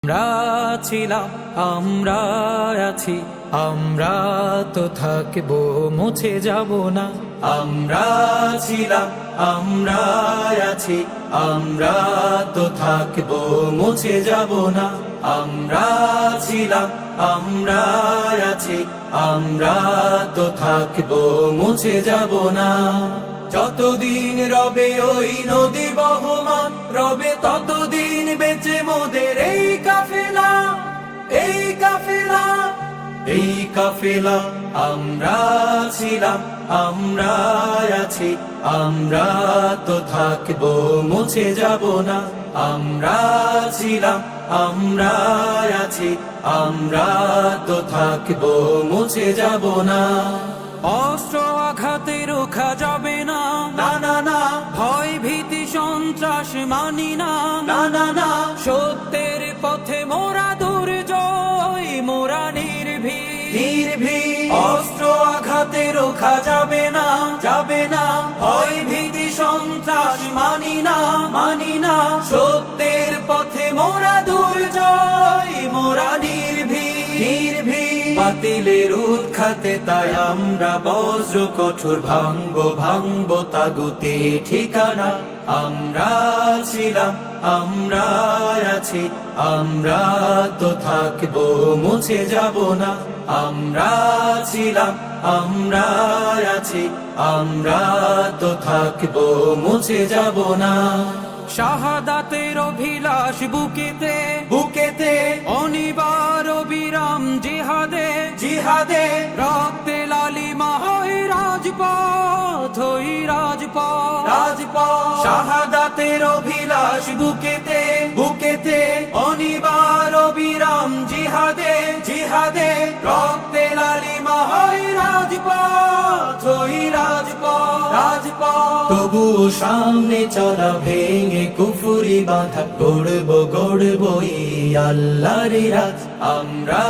আমরা ছিলাম, আমরা আছি, আমরা তো থাকবো, মুছে যাব না। আমরা ছিলাম, আমরা আছি, আমরা তো থাকবো, মুছে যাব না। আমরা ছিলাম, আমরা আছি, আমরা তো থাকবো, মুছে যাব না। যতদিন রবে ওই নদী বহমান, রবে ততদিন বেঁচে মোদের এই কাফেলা, এই কাফেলা, এই কাফেলা। আমরা ছিলাম, আমরা আছি, আমরা তো থাকবো, মুছে যাব না। আমরা ছিলাম, আমরা আছি, আমরা তো থাকবো, মুছে যাব না। অস্ত্র আঘাতে রোখা যাবে না, না না না। ভয় ভীতি সন্ত্রাস মানি না, না না না। সত্যের পথে মোরা দুর্জয়, মোরা নির্ভীক। অস্ত্র আঘাতে রোখা যাবে না, যাবে না। ভয় ভীতি সন্ত্রাস মানি না, মানি না। সত্যের পথে মোরা দুর্জয়, মোরা নির্ভীক। বাতিলের উৎখাতে তাই আমরা বজ্র কঠোর ভাঙবো, ভাঙবো তাগুতে ঠিকানা। আমরা ছিলাম, আমরা আছি, আমরা তো থাকবো, মুছে যাব না। আমরা ছিলাম, আমরা আছি, আমরা তো থাকবো, মুছে যাব না। শাহাদাতের অভিলাষ বুকেতে, বুকেতে। অনিবার বিরাম জিহাদে, জিহাদে। রক্তে লালিমা হয় রাজপথ, ওই রাজপথ, রাজপথ। শাহাদাতের অভিলাষ বুকেতে, বুকেতে। অনিবার বিরাম জিহাদে, জিহাদে। রক্তে লালিমা হয় রাজপথ, ওই রাজপথ, রাজপথ। তবুও সামনে চলা ভেঙে কুফুরি বাঁধা, গড়বো গড়বো এই আল্লাহর রাজ। আমরা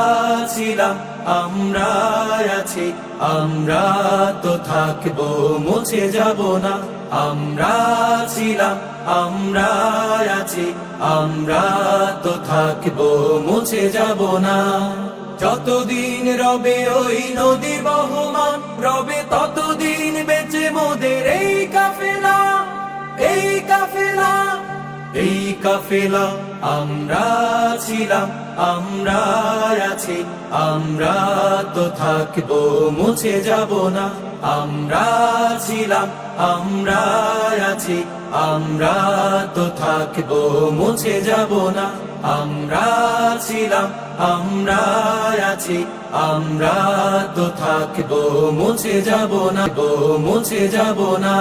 ছিলাম, আমরা আছি, আমরা তো থাকবো, মুছে যাব না। আমরা ছিলাম, আমরা আছি, আমরা তো থাকবো, মুছে যাব না। যতদিন রবে ওই নদী বহমান, রবে ততদিন বেঁচে মোদের এই কাফেলা, এই কাফেলা, এই কাফেলা। আমরা ছিলাম, আমরা আছি, আমরা তো থাকবো, মুছে যাব না। আমরা ছিলাম, আমরা আছি, আমরা তো থাকবো, মুছে যাব না। আমরা ছিলাম, আমরা আছি, আমরা তো থাকবো, মুছে যাব না, মুছে যাব না।